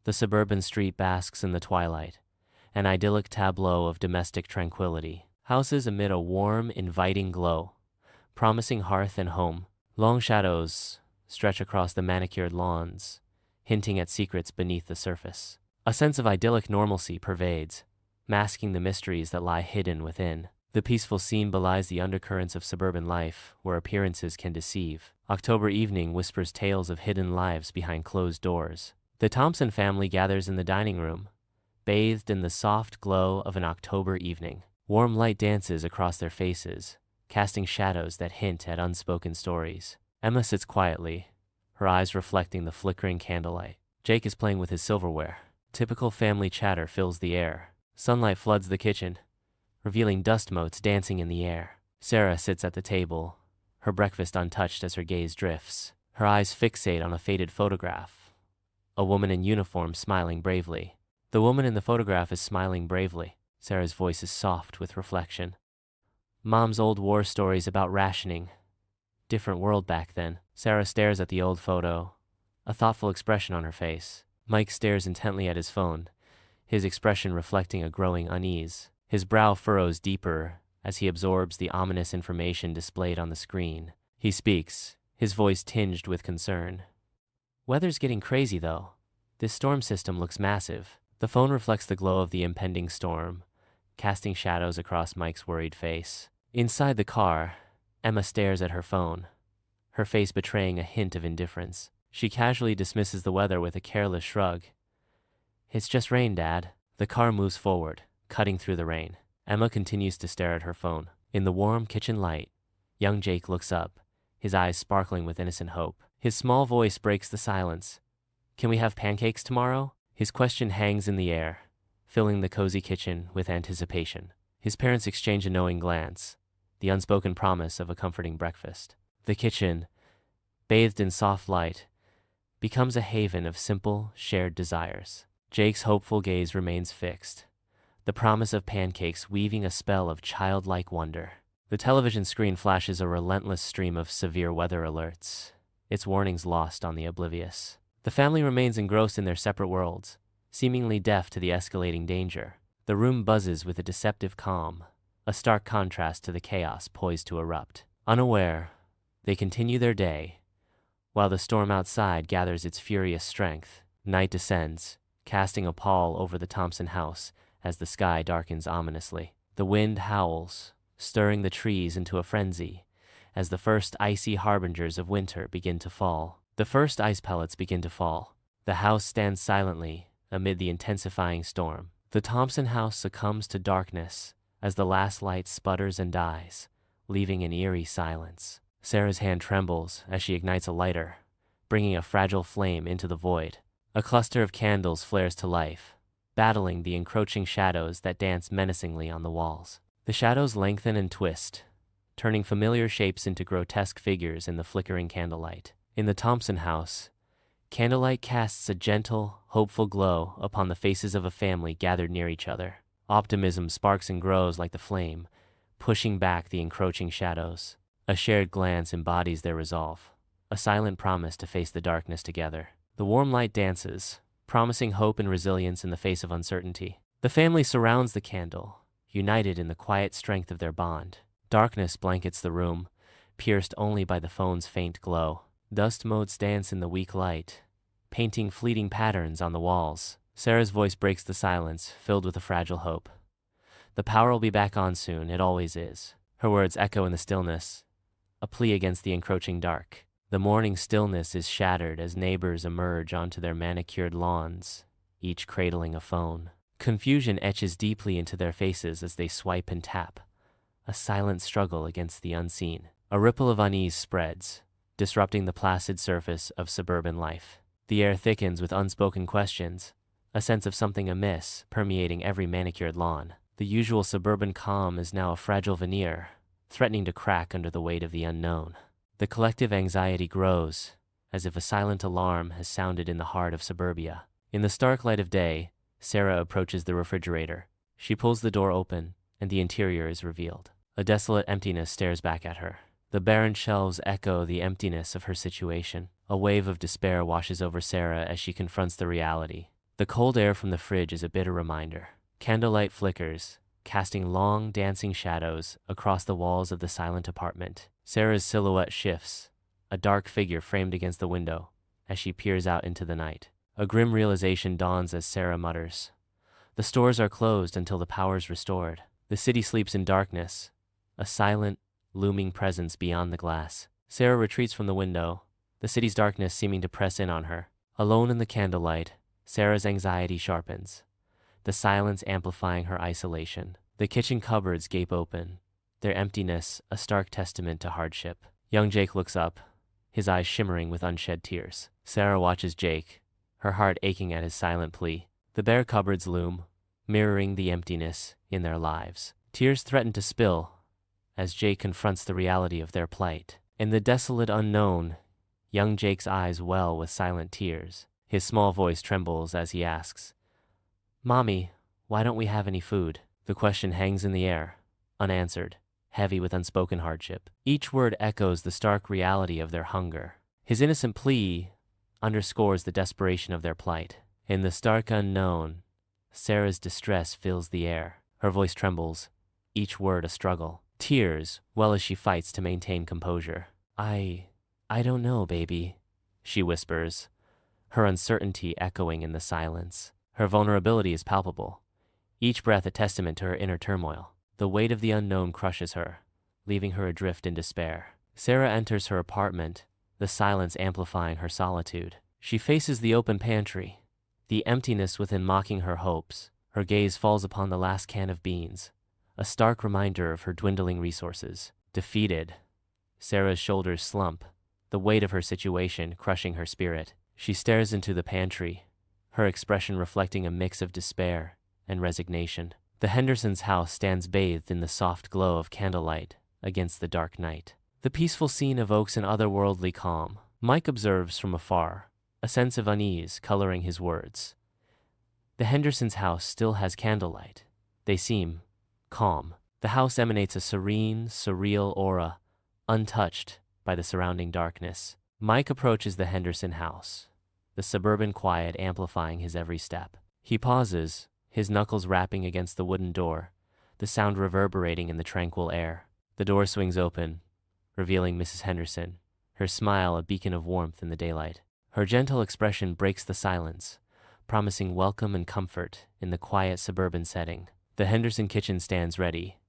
The suburban street basks in the twilight, an idyllic tableau of domestic tranquility. Houses amid a warm, inviting glow, promising hearth and home. Long shadows stretch across the manicured lawns, hinting at secrets beneath the surface. A sense of idyllic normalcy pervades, masking the mysteries that lie hidden within. The peaceful scene belies the undercurrents of suburban life, where appearances can deceive. October evening whispers tales of hidden lives behind closed doors. The Thompson family gathers in the dining room, bathed in the soft glow of an October evening. Warm light dances across their faces, casting shadows that hint at unspoken stories. Emma sits quietly, her eyes reflecting the flickering candlelight. Jake is playing with his silverware. Typical family chatter fills the air. Sunlight floods the kitchen, revealing dust motes dancing in the air. Sarah sits at the table, her breakfast untouched as her gaze drifts. Her eyes fixate on a faded photograph. A woman in uniform smiling bravely. The woman in the photograph is smiling bravely. Sarah's voice is soft with reflection. Mom's old war stories about rationing. Different world back then. Sarah stares at the old photo, a thoughtful expression on her face. Mike stares intently at his phone, his expression reflecting a growing unease. His brow furrows deeper as he absorbs the ominous information displayed on the screen. He speaks, his voice tinged with concern. Weather's getting crazy though. This storm system looks massive. The phone reflects the glow of the impending storm, casting shadows across Mike's worried face. Inside the car, Emma stares at her phone, her face betraying a hint of indifference. She casually dismisses the weather with a careless shrug. It's just rain, Dad. The car moves forward, cutting through the rain. Emma continues to stare at her phone. In the warm kitchen light, young Jake looks up, his eyes sparkling with innocent hope. His small voice breaks the silence. Can we have pancakes tomorrow? His question hangs in the air, filling the cozy kitchen with anticipation. His parents exchange a knowing glance, the unspoken promise of a comforting breakfast. The kitchen, bathed in soft light, becomes a haven of simple, shared desires. Jake's hopeful gaze remains fixed, the promise of pancakes weaving a spell of childlike wonder. The television screen flashes a relentless stream of severe weather alerts, its warnings lost on the oblivious. The family remains engrossed in their separate worlds, seemingly deaf to the escalating danger. The room buzzes with a deceptive calm, a stark contrast to the chaos poised to erupt. Unaware, they continue their day, while the storm outside gathers its furious strength. Night descends, casting a pall over the Thompson house as the sky darkens ominously. The wind howls, stirring the trees into a frenzy, as the first icy harbingers of winter begin to fall. The first ice pellets begin to fall. The house stands silently amid the intensifying storm. The Thompson house succumbs to darkness as the last light sputters and dies, leaving an eerie silence. Sarah's hand trembles as she ignites a lighter, bringing a fragile flame into the void. A cluster of candles flares to life, battling the encroaching shadows that dance menacingly on the walls. The shadows lengthen and twist, turning familiar shapes into grotesque figures in the flickering candlelight. In the Thompson house, candlelight casts a gentle, hopeful glow upon the faces of a family gathered near each other. Optimism sparks and grows like the flame, pushing back the encroaching shadows. A shared glance embodies their resolve, a silent promise to face the darkness together. The warm light dances, promising hope and resilience in the face of uncertainty. The family surrounds the candle, united in the quiet strength of their bond. Darkness blankets the room, pierced only by the phone's faint glow. Dust motes dance in the weak light, painting fleeting patterns on the walls. Sarah's voice breaks the silence, filled with a fragile hope. The power will be back on soon, it always is. Her words echo in the stillness, a plea against the encroaching dark. The morning stillness is shattered as neighbors emerge onto their manicured lawns, each cradling a phone. Confusion etches deeply into their faces as they swipe and tap, a silent struggle against the unseen. A ripple of unease spreads, disrupting the placid surface of suburban life. The air thickens with unspoken questions, a sense of something amiss permeating every manicured lawn. The usual suburban calm is now a fragile veneer, threatening to crack under the weight of the unknown. The collective anxiety grows, as if a silent alarm has sounded in the heart of suburbia. In the stark light of day, Sarah approaches the refrigerator. She pulls the door open, and the interior is revealed. A desolate emptiness stares back at her. The barren shelves echo the emptiness of her situation. A wave of despair washes over Sarah as she confronts the reality. The cold air from the fridge is a bitter reminder. Candlelight flickers, casting long, dancing shadows across the walls of the silent apartment. Sarah's silhouette shifts, a dark figure framed against the window, as she peers out into the night. A grim realization dawns as Sarah mutters. The stores are closed until the power's restored. The city sleeps in darkness, a silent, looming presence beyond the glass. Sarah retreats from the window, the city's darkness seeming to press in on her. Alone in the candlelight, Sarah's anxiety sharpens, the silence amplifying her isolation. The kitchen cupboards gape open, their emptiness a stark testament to hardship. Young Jake looks up, his eyes shimmering with unshed tears. Sarah watches Jake, her heart aching at his silent plea. The bare cupboards loom, mirroring the emptiness in their lives. Tears threaten to spill as Jake confronts the reality of their plight. In the desolate unknown, young Jake's eyes well with silent tears. His small voice trembles as he asks, "Mommy, why don't we have any food?" The question hangs in the air, unanswered, heavy with unspoken hardship. Each word echoes the stark reality of their hunger. His innocent plea underscores the desperation of their plight. In the stark unknown, Sarah's distress fills the air. Her voice trembles, each word a struggle. Tears, well as she fights to maintain composure. I don't know, baby," she whispers, her uncertainty echoing in the silence. Her vulnerability is palpable, each breath a testament to her inner turmoil. The weight of the unknown crushes her, leaving her adrift in despair. Sarah enters her apartment, the silence amplifying her solitude. She faces the open pantry, the emptiness within mocking her hopes. Her gaze falls upon the last can of beans, a stark reminder of her dwindling resources. Defeated, Sarah's shoulders slump, the weight of her situation crushing her spirit. She stares into the pantry, her expression reflecting a mix of despair and resignation. The Hendersons' house stands bathed in the soft glow of candlelight against the dark night. The peaceful scene evokes an otherworldly calm. Mike observes from afar, a sense of unease coloring his words. The Hendersons' house still has candlelight. They seem calm. The house emanates a serene, surreal aura, untouched by the surrounding darkness. Mike approaches the Henderson house, the suburban quiet amplifying his every step. He pauses, his knuckles rapping against the wooden door, the sound reverberating in the tranquil air. The door swings open, revealing Mrs. Henderson, her smile a beacon of warmth in the daylight. Her gentle expression breaks the silence, promising welcome and comfort in the quiet suburban setting. The Henderson kitchen stands ready,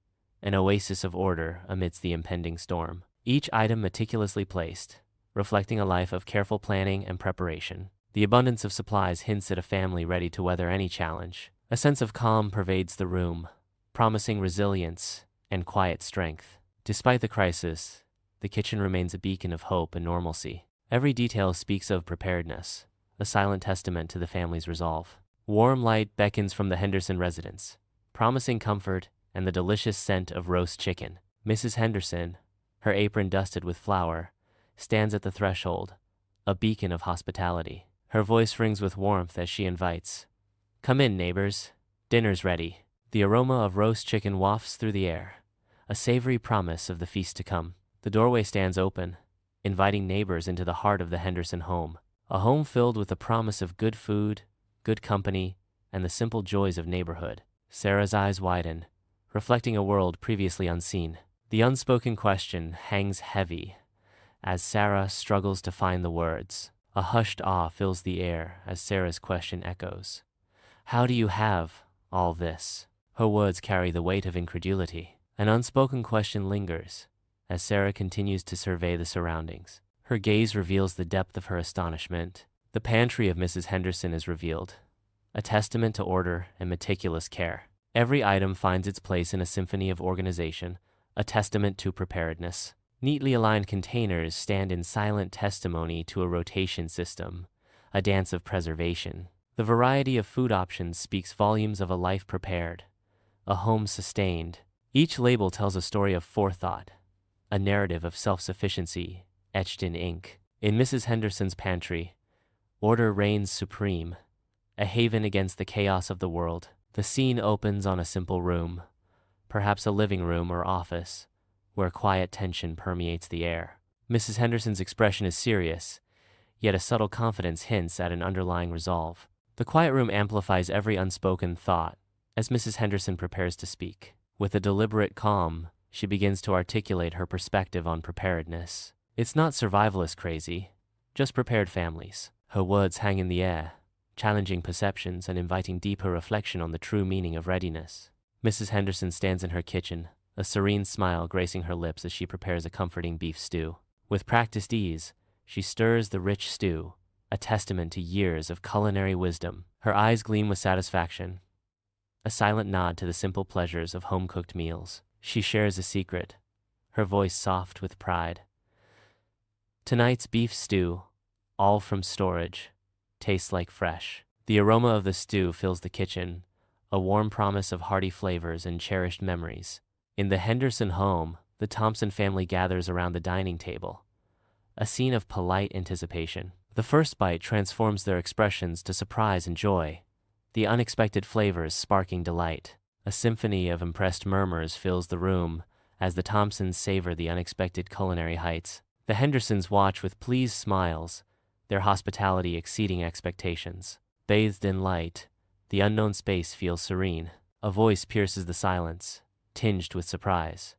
an oasis of order amidst the impending storm. Each item meticulously placed, reflecting a life of careful planning and preparation. The abundance of supplies hints at a family ready to weather any challenge. A sense of calm pervades the room, promising resilience and quiet strength. Despite the crisis, the kitchen remains a beacon of hope and normalcy. Every detail speaks of preparedness, a silent testament to the family's resolve. Warm light beckons from the Henderson residence, promising comfort and the delicious scent of roast chicken. Mrs. Henderson, her apron dusted with flour, stands at the threshold, a beacon of hospitality. Her voice rings with warmth as she invites, "Come in, neighbors. Dinner's ready." The aroma of roast chicken wafts through the air, a savory promise of the feast to come. The doorway stands open, inviting neighbors into the heart of the Henderson home, a home filled with the promise of good food, good company, and the simple joys of neighborhood. Sarah's eyes widen, reflecting a world previously unseen. The unspoken question hangs heavy as Sarah struggles to find the words. A hushed awe fills the air as Sarah's question echoes. "How do you have all this?" Her words carry the weight of incredulity. An unspoken question lingers as Sarah continues to survey the surroundings. Her gaze reveals the depth of her astonishment. The pantry of Mrs. Henderson is revealed, a testament to order and meticulous care. Every item finds its place in a symphony of organization, a testament to preparedness. Neatly aligned containers stand in silent testimony to a rotation system, a dance of preservation. The variety of food options speaks volumes of a life prepared, a home sustained. Each label tells a story of forethought, a narrative of self-sufficiency etched in ink. In Mrs. Henderson's pantry, order reigns supreme, a haven against the chaos of the world. The scene opens on a simple room, perhaps a living room or office, where quiet tension permeates the air. Mrs. Henderson's expression is serious, yet a subtle confidence hints at an underlying resolve. The quiet room amplifies every unspoken thought as Mrs. Henderson prepares to speak. With a deliberate calm, she begins to articulate her perspective on preparedness. It's not survivalist crazy, just prepared families. Her words hang in the air, challenging perceptions and inviting deeper reflection on the true meaning of readiness. Mrs. Henderson stands in her kitchen, a serene smile gracing her lips as she prepares a comforting beef stew. With practiced ease, she stirs the rich stew, a testament to years of culinary wisdom. Her eyes gleam with satisfaction, a silent nod to the simple pleasures of home-cooked meals. She shares a secret, her voice soft with pride. Tonight's beef stew, all from storage, tastes like fresh. The aroma of the stew fills the kitchen, a warm promise of hearty flavors and cherished memories. In the Henderson home, the Thompson family gathers around the dining table, a scene of polite anticipation. The first bite transforms their expressions to surprise and joy, the unexpected flavors sparking delight. A symphony of impressed murmurs fills the room as the Thompsons savor the unexpected culinary heights. The Hendersons watch with pleased smiles, their hospitality exceeding expectations. Bathed in light, the unknown space feels serene. A voice pierces the silence, tinged with surprise.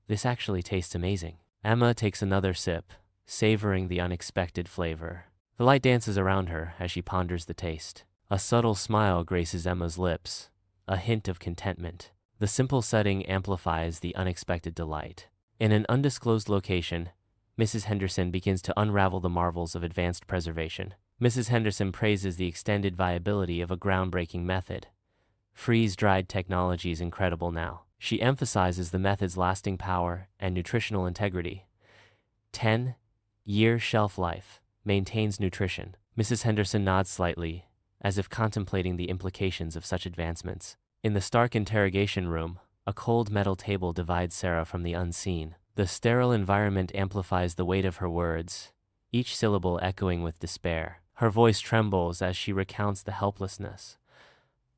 "This actually tastes amazing." Emma takes another sip, savoring the unexpected flavor. The light dances around her as she ponders the taste. A subtle smile graces Emma's lips, a hint of contentment. The simple setting amplifies the unexpected delight. In an undisclosed location, Mrs. Henderson begins to unravel the marvels of advanced preservation. Mrs. Henderson praises the extended viability of a groundbreaking method. Freeze-dried technology is incredible now. She emphasizes the method's lasting power and nutritional integrity. 10-year shelf life maintains nutrition. Mrs. Henderson nods slightly, as if contemplating the implications of such advancements. In the stark interrogation room, a cold metal table divides Sarah from the unseen. The sterile environment amplifies the weight of her words, each syllable echoing with despair. Her voice trembles as she recounts the helplessness.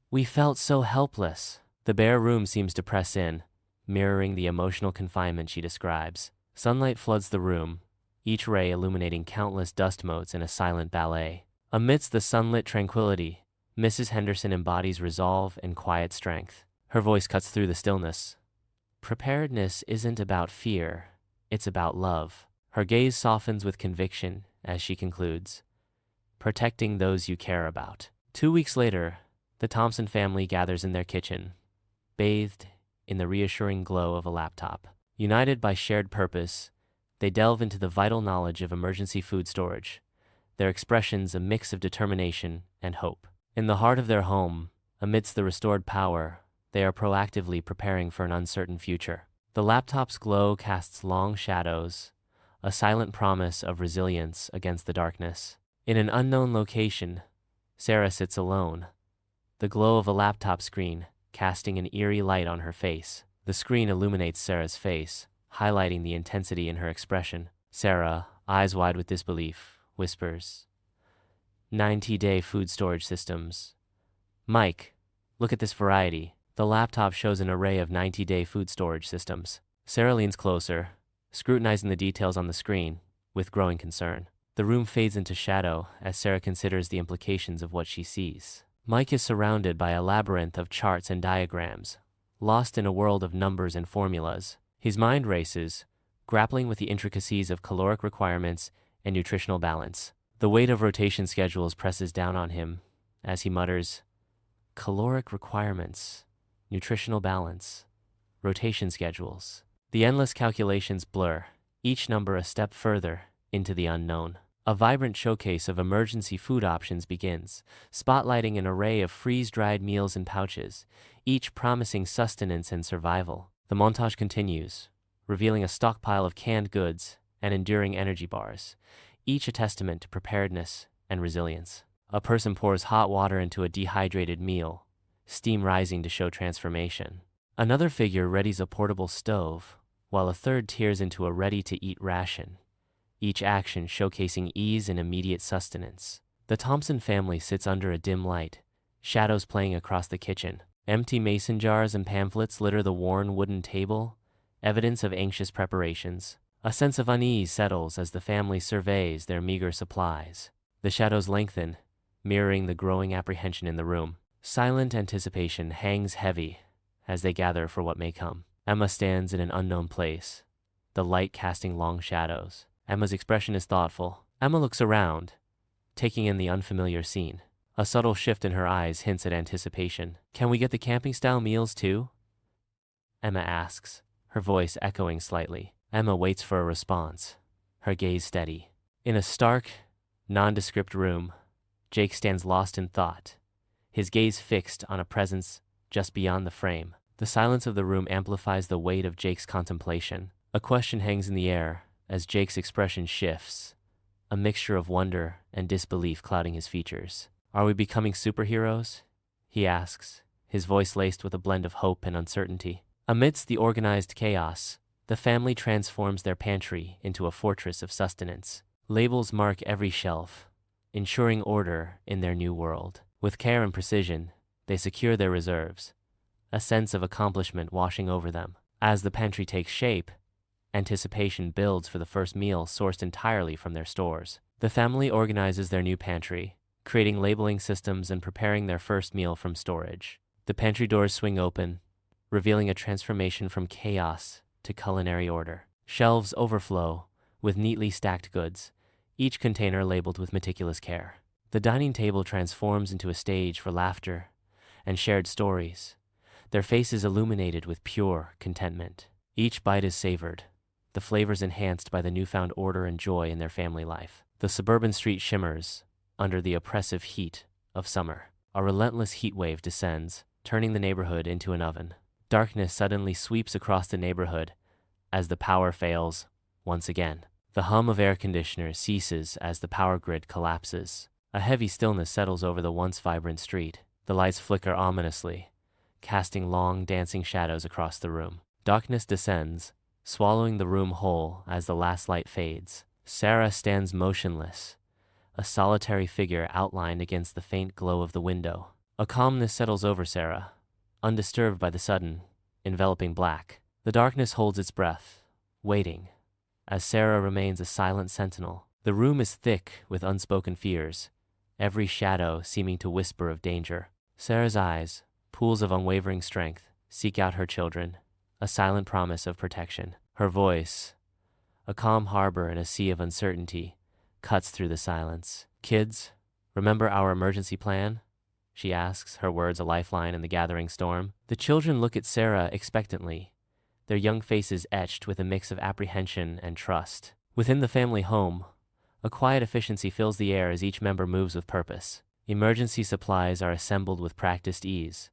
"We felt so helpless." The bare room seems to press in, mirroring the emotional confinement she describes. Sunlight floods the room, each ray illuminating countless dust motes in a silent ballet. Amidst the sunlit tranquility, Mrs. Henderson embodies resolve and quiet strength. Her voice cuts through the stillness. Preparedness isn't about fear, it's about love. Her gaze softens with conviction as she concludes, protecting those you care about. 2 weeks later, the Thompson family gathers in their kitchen, bathed in the reassuring glow of a laptop. United by shared purpose, they delve into the vital knowledge of emergency food storage, their expressions a mix of determination and hope. In the heart of their home, amidst the restored power, they are proactively preparing for an uncertain future. The laptop's glow casts long shadows, a silent promise of resilience against the darkness. In an unknown location, Sarah sits alone, the glow of a laptop screen casting an eerie light on her face. The screen illuminates Sarah's face, highlighting the intensity in her expression. Sarah, eyes wide with disbelief, whispers, 90-day food storage systems. "Mike, look at this variety." The laptop shows an array of 90-day food storage systems. Sarah leans closer, scrutinizing the details on the screen with growing concern. The room fades into shadow as Sarah considers the implications of what she sees. Mike is surrounded by a labyrinth of charts and diagrams, lost in a world of numbers and formulas. His mind races, grappling with the intricacies of caloric requirements and nutritional balance. The weight of rotation schedules presses down on him as he mutters, "Caloric requirements, nutritional balance, rotation schedules." The endless calculations blur, each number a step further into the unknown. A vibrant showcase of emergency food options begins, spotlighting an array of freeze-dried meals and pouches, each promising sustenance and survival. The montage continues, revealing a stockpile of canned goods and enduring energy bars, each a testament to preparedness and resilience. A person pours hot water into a dehydrated meal, steam rising to show transformation. Another figure readies a portable stove, while a third tears into a ready-to-eat ration, each action showcasing ease and immediate sustenance. The Thompson family sits under a dim light, shadows playing across the kitchen. Empty mason jars and pamphlets litter the worn wooden table, evidence of anxious preparations. A sense of unease settles as the family surveys their meager supplies. The shadows lengthen, mirroring the growing apprehension in the room. Silent anticipation hangs heavy as they gather for what may come. Emma stands in an unknown place, the light casting long shadows. Emma's expression is thoughtful. Emma looks around, taking in the unfamiliar scene. A subtle shift in her eyes hints at anticipation. "Can we get the camping-style meals too?" Emma asks, her voice echoing slightly. Emma waits for a response, her gaze steady. In a stark, nondescript room, Jake stands lost in thought, his gaze fixed on a presence just beyond the frame. The silence of the room amplifies the weight of Jake's contemplation. A question hangs in the air as Jake's expression shifts, a mixture of wonder and disbelief clouding his features. "Are we becoming superheroes?" he asks, his voice laced with a blend of hope and uncertainty. Amidst the organized chaos, the family transforms their pantry into a fortress of sustenance. Labels mark every shelf, ensuring order in their new world. With care and precision, they secure their reserves, a sense of accomplishment washing over them. As the pantry takes shape, anticipation builds for the first meal sourced entirely from their stores. The family organizes their new pantry, creating labeling systems and preparing their first meal from storage. The pantry doors swing open, revealing a transformation from chaos to culinary order. Shelves overflow with neatly stacked goods, each container labeled with meticulous care. The dining table transforms into a stage for laughter and shared stories, their faces illuminated with pure contentment. Each bite is savored, the flavors enhanced by the newfound order and joy in their family life. The suburban street shimmers under the oppressive heat of summer. A relentless heat wave descends, turning the neighborhood into an oven. Darkness suddenly sweeps across the neighborhood as the power fails once again. The hum of air conditioners ceases as the power grid collapses. A heavy stillness settles over the once vibrant street. The lights flicker ominously, casting long, dancing shadows across the room. Darkness descends, swallowing the room whole as the last light fades. Sarah stands motionless, a solitary figure outlined against the faint glow of the window. A calmness settles over Sarah, undisturbed by the sudden, enveloping black. The darkness holds its breath, waiting, as Sarah remains a silent sentinel. The room is thick with unspoken fears, every shadow seeming to whisper of danger. Sarah's eyes, pools of unwavering strength, seek out her children, a silent promise of protection. Her voice, a calm harbor in a sea of uncertainty, cuts through the silence. "Kids, remember our emergency plan?" she asks, her words a lifeline in the gathering storm. The children look at Sarah expectantly, their young faces etched with a mix of apprehension and trust. Within the family home, a quiet efficiency fills the air as each member moves with purpose. Emergency supplies are assembled with practiced ease,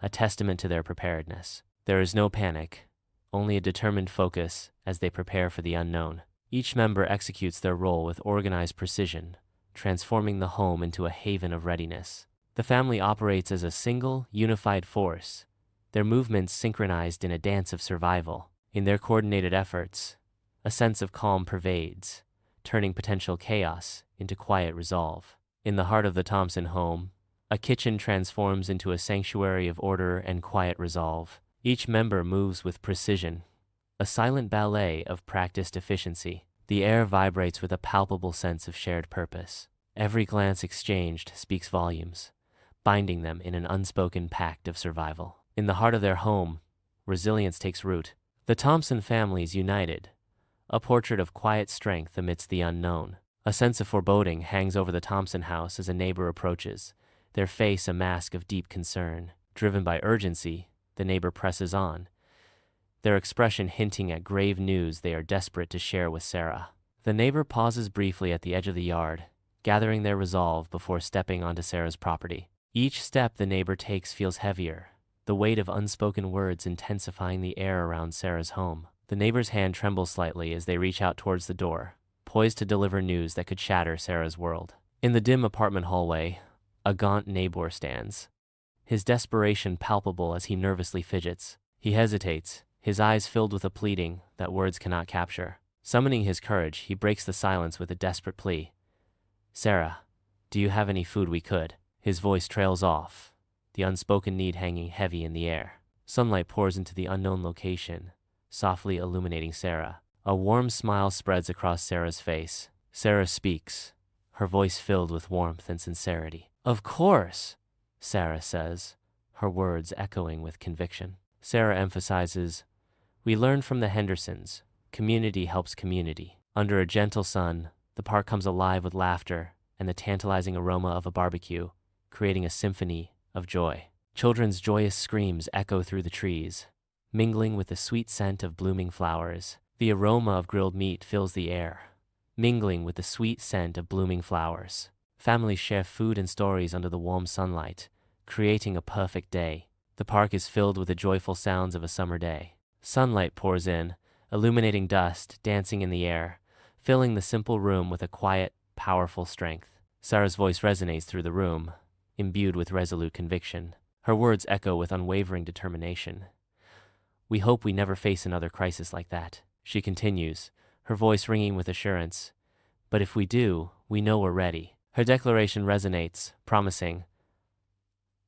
a testament to their preparedness. There is no panic, only a determined focus as they prepare for the unknown. Each member executes their role with organized precision, transforming the home into a haven of readiness. The family operates as a single, unified force, their movements synchronized in a dance of survival. In their coordinated efforts, a sense of calm pervades, turning potential chaos into quiet resolve. In the heart of the Thompson home, a kitchen transforms into a sanctuary of order and quiet resolve. Each member moves with precision, a silent ballet of practiced efficiency. The air vibrates with a palpable sense of shared purpose. Every glance exchanged speaks volumes, binding them in an unspoken pact of survival. In the heart of their home, resilience takes root. The Thompson family's united, a portrait of quiet strength amidst the unknown. A sense of foreboding hangs over the Thompson house as a neighbor approaches, their face a mask of deep concern. Driven by urgency, the neighbor presses on, their expression hinting at grave news they are desperate to share with Sarah. The neighbor pauses briefly at the edge of the yard, gathering their resolve before stepping onto Sarah's property. Each step the neighbor takes feels heavier, the weight of unspoken words intensifying the air around Sarah's home. The neighbor's hand trembles slightly as they reach out towards the door, poised to deliver news that could shatter Sarah's world. In the dim apartment hallway, a gaunt neighbor stands, his desperation palpable as he nervously fidgets. He hesitates, his eyes filled with a pleading that words cannot capture. Summoning his courage, he breaks the silence with a desperate plea. "Sarah, do you have any food we could?" His voice trails off, the unspoken need hanging heavy in the air. Sunlight pours into the unknown location, softly illuminating Sarah. A warm smile spreads across Sarah's face. Sarah speaks, her voice filled with warmth and sincerity. Of course, Sarah says, her words echoing with conviction. Sarah emphasizes, we learned from the Hendersons, community helps community. Under a gentle sun, the park comes alive with laughter and the tantalizing aroma of a barbecue, creating a symphony of joy. Children's joyous screams echo through the trees, mingling with the sweet scent of blooming flowers. The aroma of grilled meat fills the air, mingling with the sweet scent of blooming flowers. Families share food and stories under the warm sunlight, creating a perfect day. The park is filled with the joyful sounds of a summer day. Sunlight pours in, illuminating dust, dancing in the air, filling the simple room with a quiet, powerful strength. Sarah's voice resonates through the room, imbued with resolute conviction. Her words echo with unwavering determination. We hope we never face another crisis like that, she continues, her voice ringing with assurance. But if we do, we know we're ready. Her declaration resonates, promising,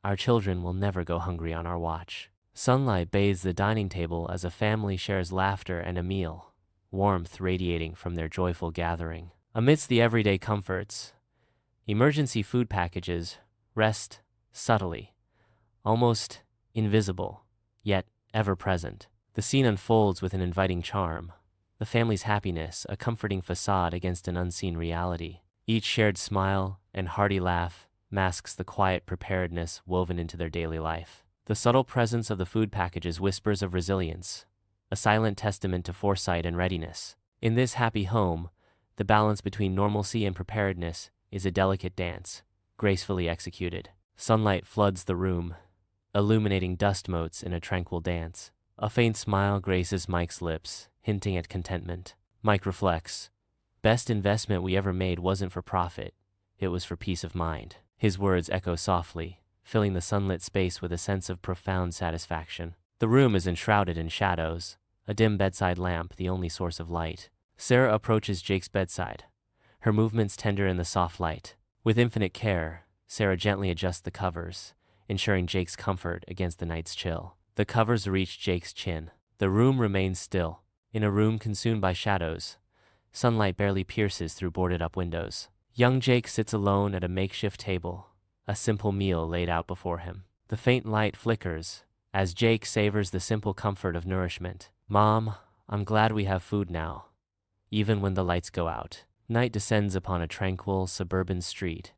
our children will never go hungry on our watch. Sunlight bathes the dining table as a family shares laughter and a meal, warmth radiating from their joyful gathering. Amidst the everyday comforts, emergency food packages rest subtly, almost invisible, yet ever-present. The scene unfolds with an inviting charm, the family's happiness a comforting facade against an unseen reality. Each shared smile and hearty laugh masks the quiet preparedness woven into their daily life. The subtle presence of the food packages whispers of resilience, a silent testament to foresight and readiness. In this happy home, the balance between normalcy and preparedness is a delicate dance, gracefully executed. Sunlight floods the room, illuminating dust motes in a tranquil dance. A faint smile graces Mike's lips, hinting at contentment. Mike reflects, best investment we ever made wasn't for profit, it was for peace of mind. His words echo softly, filling the sunlit space with a sense of profound satisfaction. The room is enshrouded in shadows, a dim bedside lamp the only source of light. Sarah approaches Jake's bedside, her movements tender in the soft light. With infinite care, Sarah gently adjusts the covers, ensuring Jake's comfort against the night's chill. The covers reach Jake's chin. The room remains still. In a room consumed by shadows, sunlight barely pierces through boarded-up windows. Young Jake sits alone at a makeshift table, a simple meal laid out before him. The faint light flickers as Jake savors the simple comfort of nourishment. Mom, I'm glad we have food now, even when the lights go out. Night descends upon a tranquil suburban street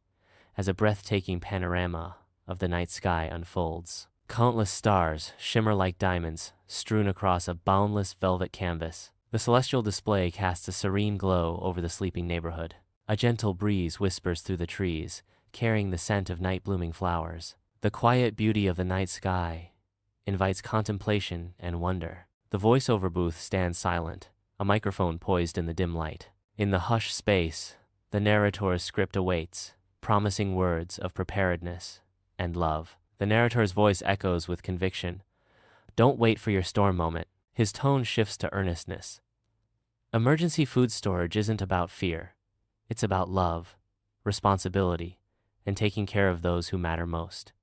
as a breathtaking panorama of the night sky unfolds. Countless stars shimmer like diamonds, strewn across a boundless velvet canvas. The celestial display casts a serene glow over the sleeping neighborhood. A gentle breeze whispers through the trees, carrying the scent of night-blooming flowers. The quiet beauty of the night sky invites contemplation and wonder. The voiceover booth stands silent, a microphone poised in the dim light. In the hushed space, the narrator's script awaits, promising words of preparedness and love. The narrator's voice echoes with conviction. Don't wait for your storm moment. His tone shifts to earnestness. Emergency food storage isn't about fear. It's about love, responsibility, and taking care of those who matter most.